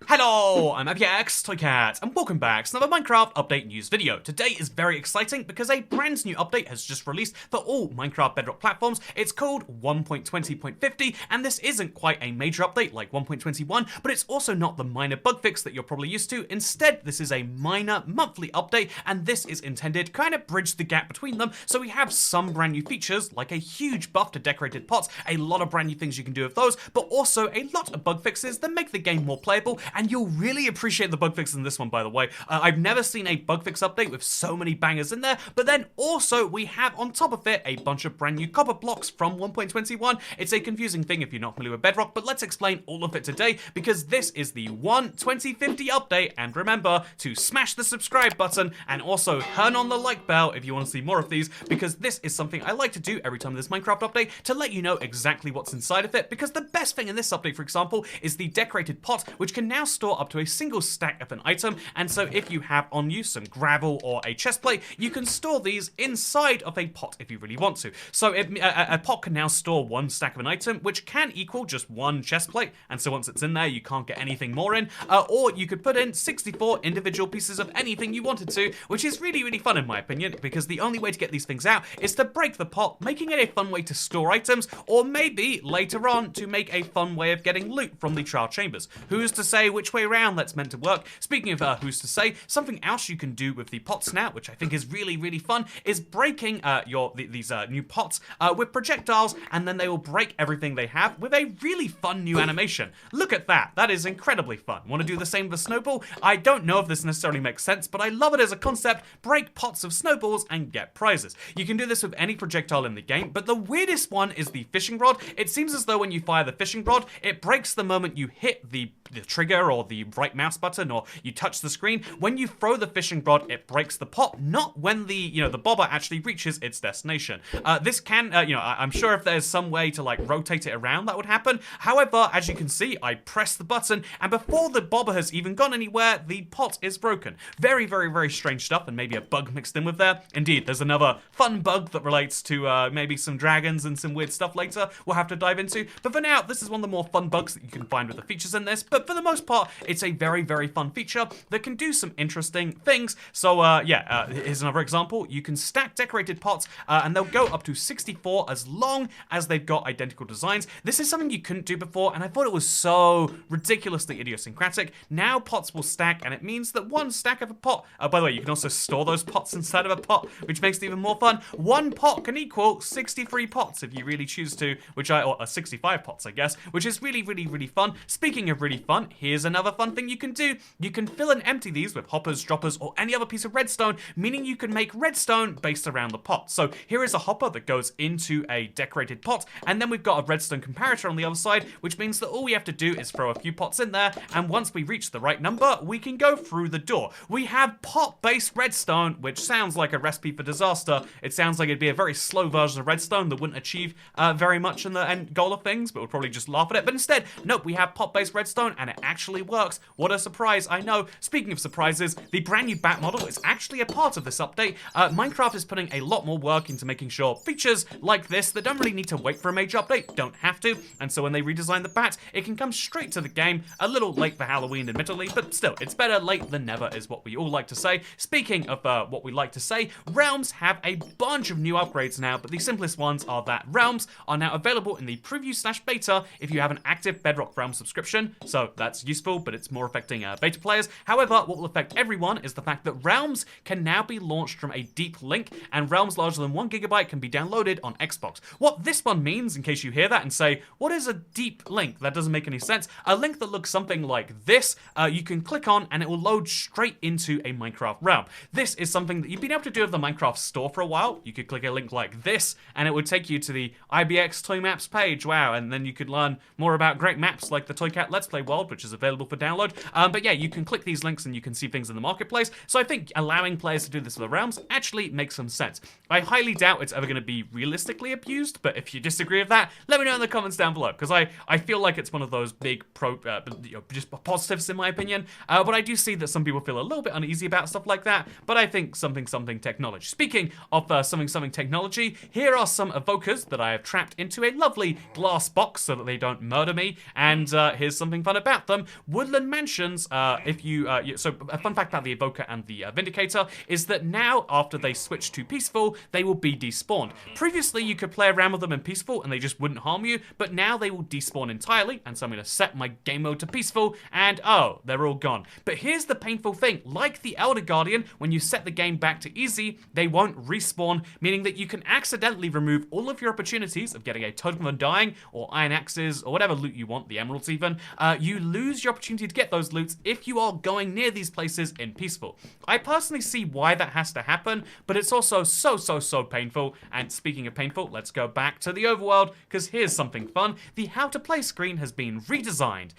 Hello, I'm APX Toycat, and welcome back to another Minecraft update news video. Today is very exciting because a brand new update has just released for all Minecraft Bedrock platforms. It's called 1.20.50, and this isn't quite a major update like 1.21, but it's also not the minor bug fix that you're probably used to. Instead, this is a minor monthly update, and this is intended to kind of bridge the gap between them, so we have some brand new features, like a huge buff to decorated pots, a lot of brand new things you can do with those, but also a lot of bug fixes that make the game more playable. And you'll really appreciate the bug fixes in this one, by the way. I've never seen a bug fix update with so many bangers in there, but then also we have on top of it a bunch of brand new copper blocks from 1.21. It's a confusing thing if you're not familiar with Bedrock, but let's explain all of it today because this is the 1.20.50 update, and remember to smash the subscribe button and also turn on the like bell if you want to see more of these, because this is something I like to do every time there's Minecraft update to let you know exactly what's inside of it, because the best thing in this update, for example, is the decorated pot, which can now store up to a single stack of an item, and so if you have on you some gravel or a chest plate, you can store these inside of a pot if you really want to. So a pot can now store one stack of an item, which can equal just one chest plate, and so once it's in there, you can't get anything more in, or you could put in 64 individual pieces of anything you wanted to, which is really, really fun in my opinion, because the only way to get these things out is to break the pot, making it a fun way to store items, or maybe later on to make a fun way of getting loot from the trial chambers. Who's to say which way around that's meant to work? Speaking of who's to say, something else you can do with the pots now, which I think is really, really fun, is breaking these new pots with projectiles, and then they will break everything they have with a really fun new animation. Look at that. That is incredibly fun. Want to do the same with a snowball? I don't know if this necessarily makes sense, but I love it as a concept. Break pots of snowballs and get prizes. You can do this with any projectile in the game, but the weirdest one is the fishing rod. It seems as though when you fire the fishing rod, it breaks the moment you hit the trigger or the right mouse button or you touch the screen. When you throw the fishing rod, it breaks the pot, not when the bobber actually reaches its destination. This can, I'm sure if there's some way to like rotate it around that would happen. However, as you can see, I press the button and before the bobber has even gone anywhere, the pot is broken. Very, very, very strange stuff, and maybe a bug mixed in with there. Indeed, there's another fun bug that relates to maybe some dragons and some weird stuff later we'll have to dive into. But for now, this is one of the more fun bugs that you can find with the features in this. But for the most part, it's a very, very fun feature that can do some interesting things. So here's another example. You can stack decorated pots and they'll go up to 64 as long as they've got identical designs. This is something you couldn't do before, and I thought it was so ridiculously idiosyncratic. Now pots will stack, and it means that one stack of a pot, by the way, you can also store those pots inside of a pot, which makes it even more fun. One pot can equal 63 pots if you really choose to, or 65 pots, I guess, which is really, really, really fun. Speaking of really fun, here's another fun thing you can do. You can fill and empty these with hoppers, droppers, or any other piece of redstone, meaning you can make redstone based around the pot. So here is a hopper that goes into a decorated pot, and then we've got a redstone comparator on the other side, which means that all we have to do is throw a few pots in there, and once we reach the right number, we can go through the door. We have pot-based redstone, which sounds like a recipe for disaster. It sounds like it'd be a very slow version of redstone that wouldn't achieve very much in the end goal of things, but would probably just laugh at it. But instead, nope, we have pot-based redstone, and it actually works. What a surprise, I know. Speaking of surprises, the brand new bat model is actually a part of this update. Minecraft is putting a lot more work into making sure features like this that don't really need to wait for a major update don't have to, and so when they redesign the bat, it can come straight to the game. A little late for Halloween, admittedly, but still, it's better late than never is what we all like to say. Speaking of what we like to say, realms have a bunch of new upgrades now, but the simplest ones are that realms are now available in the preview/beta if you have an active Bedrock realm subscription, so that's useful, but it's more affecting beta players. However, what will affect everyone is the fact that realms can now be launched from a deep link, and realms larger than 1 GB can be downloaded on Xbox. What this one means, in case you hear that and say, what is a deep link? That doesn't make any sense. A link that looks something like this, you can click on and it will load straight into a Minecraft realm. This is something that you've been able to do with the Minecraft store for a while. You could click a link like this and it would take you to the IBX Toy Maps page. Wow, and then you could learn more about great maps like the Toycat Let's Play world, which is available for download. But yeah, you can click these links and you can see things in the marketplace. So I think allowing players to do this with the realms actually makes some sense. I highly doubt it's ever going to be realistically abused, but if you disagree with that, let me know in the comments down below, because I feel like it's one of those big just positives in my opinion. But I do see that some people feel a little bit uneasy about stuff like that. But I think something technology. Speaking of something technology, here are some evokers that I have trapped into a lovely glass box so that they don't murder me. And here's something fun about them. Woodland Mansions, so a fun fact about the Evoker and the Vindicator is that now, after they switch to peaceful, they will be despawned. Previously, you could play around with them in peaceful and they just wouldn't harm you, but now they will despawn entirely, and so I'm going to set my game mode to peaceful, and oh, they're all gone. But here's the painful thing, like the Elder Guardian, when you set the game back to easy, they won't respawn, meaning that you can accidentally remove all of your opportunities of getting a Totem of Undying, or Iron Axes, or whatever loot you want, the Emeralds even. You lose your opportunity to get those loots if you are going near these places in peaceful. I personally see why that has to happen, but it's also so painful. And speaking of painful, let's go back to the overworld, because here's something fun. The how to play screen has been redesigned.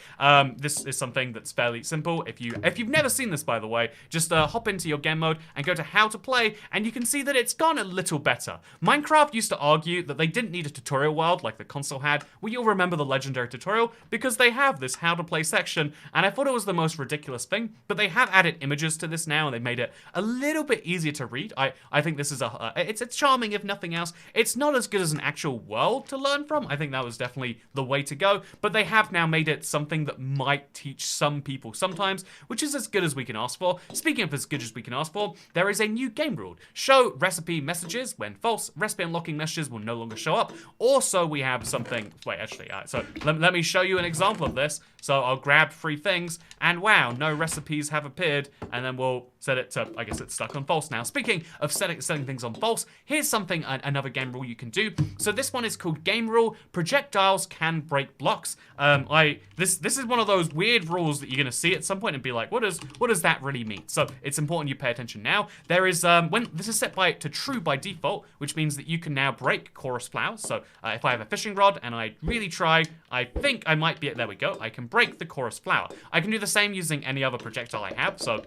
This is something that's fairly simple. If you've never seen this, by the way, just hop into your game mode and go to how to play, and you can see that it's gone a little better. Minecraft used to argue that they didn't need a tutorial world like the console had. Well, you'll remember the legendary tutorial because they have this how to play section, and I thought it was the most ridiculous thing, but they have added images to this now, and they made it a little bit easier to read. I think this is it's charming if nothing else. It's not as good as an actual world to learn from. I think that was definitely the way to go, but they have now made it something that might teach some people sometimes, which is as good as we can ask for. Speaking of as good as we can ask for, there is a new game rule. Show recipe messages when false. Recipe unlocking messages will no longer show up. Also, we have something, wait, actually, so let me show you an example of this. So I'll grab 3 things, and wow, no recipes have appeared, and then we'll set it to, I guess it's stuck on false now. Speaking of setting things on false, here's something, another game rule you can do. So this one is called Game Rule, projectiles can break blocks. This is one of those weird rules that you're gonna see at some point and be like, what does that really mean? So it's important you pay attention now. There is, when this is set to true by default, which means that you can now break chorus flowers. So if I have a fishing rod and I really try, I think I might be, there we go, I can break the chorus flower. I can do the same using any other projectile I have, so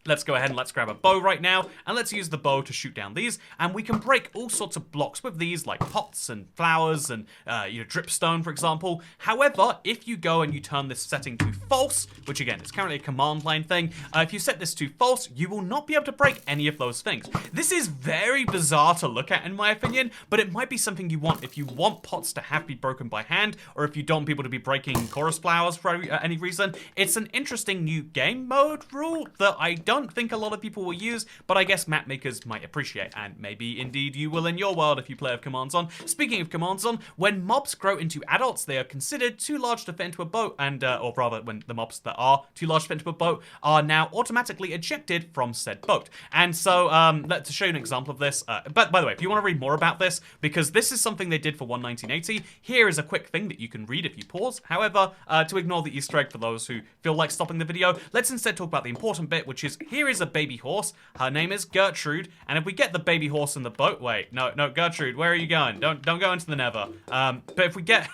let's go ahead and let's grab a bow right now, and let's use the bow to shoot down these, and we can break all sorts of blocks with these, like pots and flowers and, dripstone, for example. However, if you go and you turn this setting to false, which again, is currently a command line thing, if you set this to false, you will not be able to break any of those things. This is very bizarre to look at, in my opinion, but it might be something you want if you want pots to be broken by hand, or if you don't want people to be breaking chorus flowers for any reason. It's an interesting new game mode rule that I don't think a lot of people will use, but I guess map makers might appreciate, and maybe indeed you will in your world if you play with commands on. Speaking of commands on, when mobs grow into adults, they are considered too large to fit into a boat, and or rather, when the mobs that are too large to fit into a boat are now automatically ejected from said boat. And so, to show you an example of this, but by the way, if you want to read more about this, because this is something they did for 1.1980, here is a quick thing that you can read if you pause. However, to ignore the Easter egg for those who feel like stopping the video, let's instead talk about the important bit, which is here is a baby horse. Her name is Gertrude, and if we get the baby horse in the boat, wait, no, Gertrude, where are you going? Don't go into the Nether. But if we get,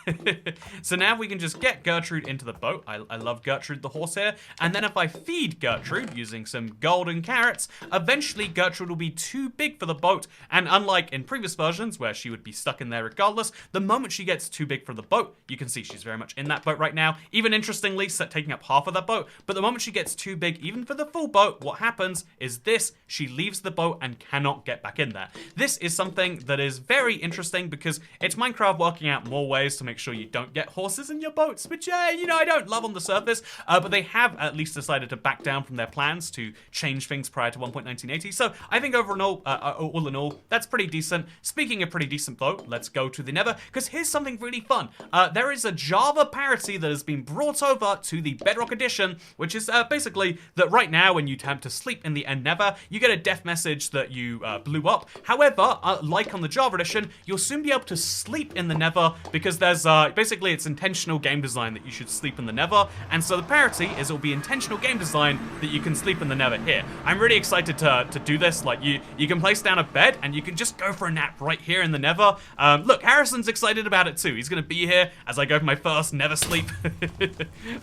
so now we can just get Gertrude into the boat. I love Gertrude the horse here, and then if I feed Gertrude using some golden carrots, eventually Gertrude will be too big for the boat, and unlike in previous versions where she would be stuck in there regardless, the moment she gets too big for the boat, you can see she's very much in that boat right now, even interestingly taking up half of that boat, but the moment she gets too big even for the full boat, what happens is this, she leaves the boat and cannot get back in there. This is something that is very interesting because it's Minecraft working out more ways to make sure you don't get horses in your boats, which, I don't love on the surface, but they have at least decided to back down from their plans to change things prior to 1.1980, so I think all in all, that's pretty decent. Speaking of pretty decent though, let's go to the Nether, because here's something really fun. There is a Java parity that has been brought over to the Bedrock edition, which is basically that right now when you attempt to sleep in the Nether, you get a death message that you blew up. However, like on the Java edition, you'll soon be able to sleep in the Nether because there's basically it's intentional game design that you should sleep in the Nether, and so the parity is it'll be intentional game design that you can sleep in the Nether here. I'm really excited to do this. Like you can place down a bed and you can just go for a nap right here in the Nether. Look, Harrison's excited about it too. He's gonna be here as I go for my first Nether sleep.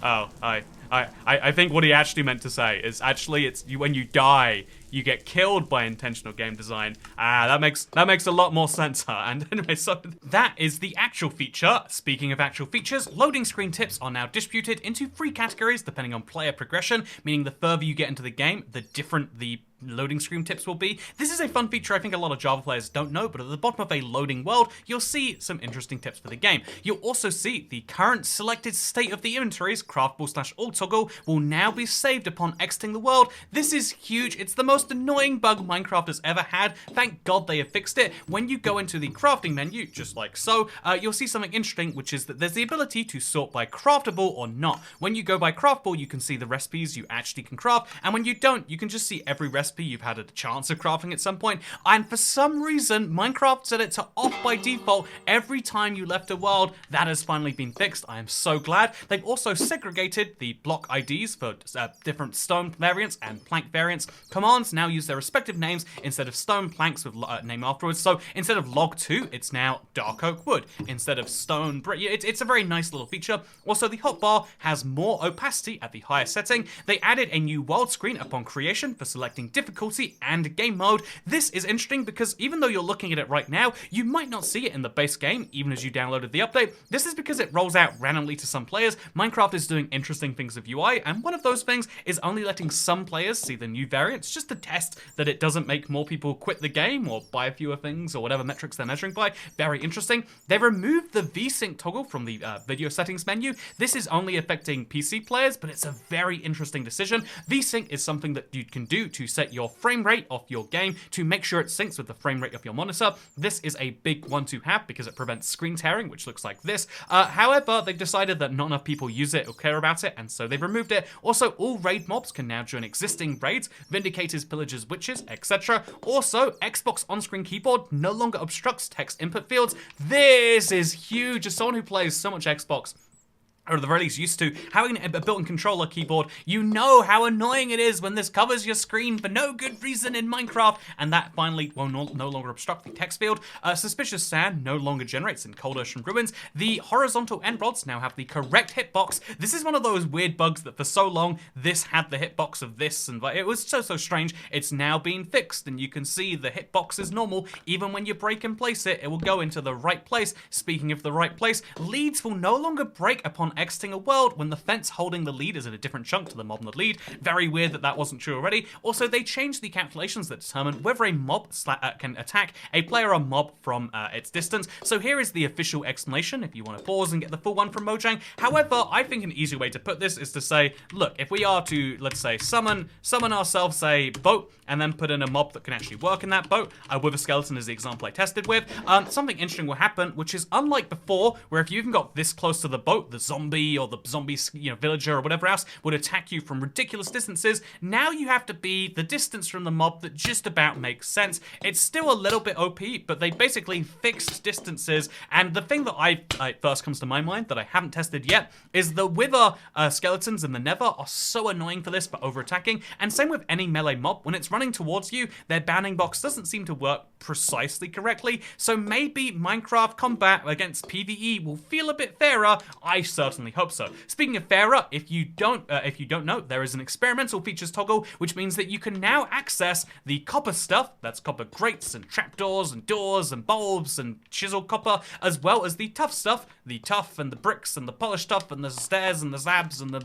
Oh, I think what he actually meant to say is actually it's when you die, you get killed by intentional game design. That makes a lot more sense, huh? And anyway, so that is the actual feature. Speaking of actual features, loading screen tips are now distributed into 3 categories depending on player progression, meaning the further you get into the game, the different the loading screen tips will be. This is a fun feature I think a lot of Java players don't know, but at the bottom of a loading world, you'll see some interesting tips for the game. You'll also see the current selected state of the inventories, craftable/all toggle, will now be saved upon exiting the world. This is huge. It's the most annoying bug Minecraft has ever had. Thank God they have fixed it. When you go into the crafting menu, just like so, you'll see something interesting, which is that there's the ability to sort by craftable or not. When you go by craftable, you can see the recipes you actually can craft, and when you don't, you can just see every recipe you've had a chance of crafting at some point. And for some reason, Minecraft set it to off by default every time you left a world. That has finally been fixed. I am so glad. They've also segregated the block IDs for different stone variants and plank variants. Commands now use their respective names instead of stone planks with name afterwards. So instead of log 2, it's now dark oak wood. Instead of stone brick, it's a very nice little feature. Also, the hotbar has more opacity at the higher setting. They added a new world screen upon creation for selecting difficulty and game mode. This is interesting because even though you're looking at it right now, you might not see it in the base game, even as you downloaded the update. This is because it rolls out randomly to some players. Minecraft is doing interesting things with UI, and one of those things is only letting some players see the new variants just to test that it doesn't make more people quit the game or buy fewer things or whatever metrics they're measuring by. Very interesting. They removed the VSync toggle from the video settings menu. This is only affecting PC players, but it's a very interesting decision. VSync is something that you can do to set your frame rate of your game to make sure it syncs with the frame rate of your monitor. This is a big one to have because it prevents screen tearing, which looks like this. However, they've decided that not enough people use it or care about it, and so they've removed it. Also, all raid mobs can now join existing raids, Vindicators, Pillagers, Witches, etc. Also, Xbox on-screen keyboard no longer obstructs text input fields. This is huge. As someone who plays so much Xbox, or at the very least used to, having a built-in controller keyboard, you know how annoying it is when this covers your screen for no good reason in Minecraft, and that finally will no longer obstruct the text field. Suspicious sand no longer generates in cold ocean ruins. The horizontal end rods now have the correct hitbox. This is one of those weird bugs that for so long, this had the hitbox of this, and it was so strange. It's now been fixed, and you can see the hitbox is normal. Even when you break and place it, it will go into the right place. Speaking of the right place, leads will no longer break upon exiting a world when the fence holding the lead is in a different chunk to the mob on the lead. Very weird that wasn't true already. Also, they changed the calculations that determine whether a mob can attack a player or mob from its distance. So here is the official explanation if you want to pause and get the full one from Mojang. However, I think an easier way to put this is to say, look, if we are to, let's say, summon ourselves a boat and then put in a mob that can actually work in that boat, Wither Skeleton is the example I tested with, something interesting will happen, which is unlike before, where if you even got this close to the boat, the zombie or the zombie, villager or whatever else would attack you from ridiculous distances. Now you have to be the distance from the mob that just about makes sense. It's still a little bit OP, but they basically fixed distances. And the thing that I first comes to my mind that I haven't tested yet is the Wither skeletons in the Nether are so annoying for this, for over attacking. And same with any melee mob. When it's running towards you, their bounding box doesn't seem to work precisely correctly. So maybe Minecraft combat against PvE will feel a bit fairer. I certainly hope so. Speaking of fairer, if you don't know, there is an experimental features toggle, which means that you can now access the copper stuff, that's copper grates and trapdoors and doors and bulbs and chiseled copper, as well as the tough stuff, the tough and the bricks and the polished stuff and the stairs and the slabs and all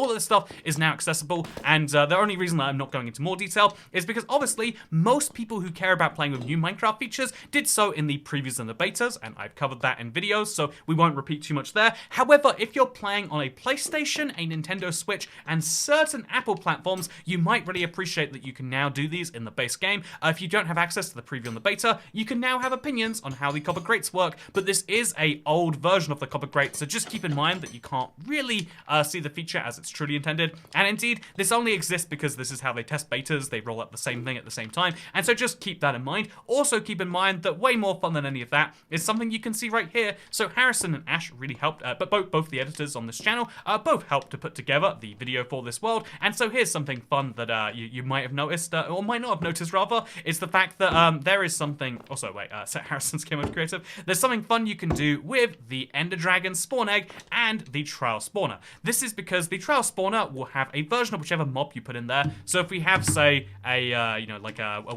of this stuff is now accessible. And the only reason that I'm not going into more detail is because obviously most people who care about playing with new Minecraft features did so in the previews and the betas, and I've covered that in videos, so we won't repeat too much there. However, if you're playing on a PlayStation, a Nintendo Switch, and certain Apple platforms, you might really appreciate that you can now do these in the base game. If you don't have access to the preview and the beta, you can now have opinions on how the copper grates work, but this is a old version of the copper grate, so just keep in mind that you can't really see the feature as it's truly intended. And indeed, this only exists because this is how they test betas. They roll out the same thing at the same time, and so just keep that in mind. Also keep in mind that way more fun than any of that is something you can see right here. So Harrison and Ash really helped, but both the editors on this channel both helped to put together the video for this world. And so here's something fun that you might have noticed, or might not have noticed rather, is the fact that there is something, also wait, so Harrison's came up creative, there's something fun you can do with the Ender Dragon spawn egg and the Trial Spawner. This is because the Trial Spawner will have a version of whichever mob you put in there. So if we have, say, a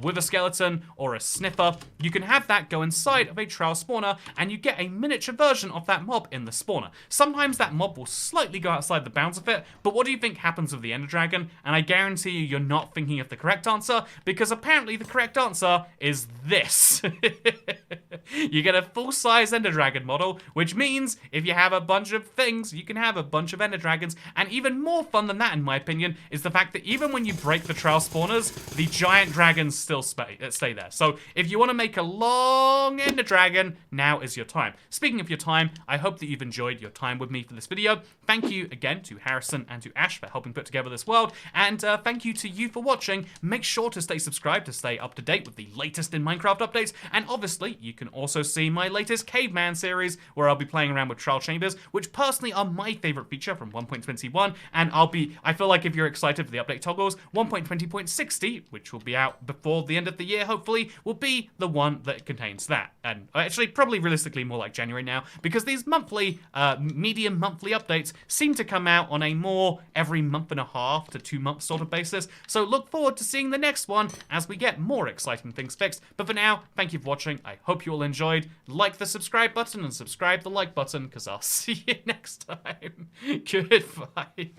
Wither Skeleton or a Sniffer, you can have that go inside of a Trial Spawner, and you get a miniature version of that that mob in the spawner. Sometimes that mob will slightly go outside the bounds of it, but what do you think happens with the Ender Dragon? And I guarantee you're not thinking of the correct answer, because apparently the correct answer is this. You get a full-size Ender Dragon model, which means if you have a bunch of things, you can have a bunch of Ender Dragons. And even more fun than that, in my opinion, is the fact that even when you break the trail spawners, the giant dragons still stay there. So if you want to make a long Ender Dragon, now is your time. Speaking of your time, I hope that you've enjoyed your time with me for this video. Thank you again to Harrison and to Ash for helping put together this world, and thank you to you for watching. Make sure to stay subscribed to stay up to date with the latest in Minecraft updates, and obviously you can also see my latest Caveman series, where I'll be playing around with trial chambers, which personally are my favorite feature from 1.21, and I feel like if you're excited for the update toggles, 1.20.60, which will be out before the end of the year hopefully, will be the one that contains that. And actually probably realistically more like January now, because these monthly, medium monthly updates seem to come out on a more every month and a half to 2 month sort of basis. So look forward to seeing the next one as we get more exciting things fixed. But for now, thank you for watching. I hope you all enjoyed. Like the subscribe button and subscribe the like button, because I'll see you next time. Goodbye.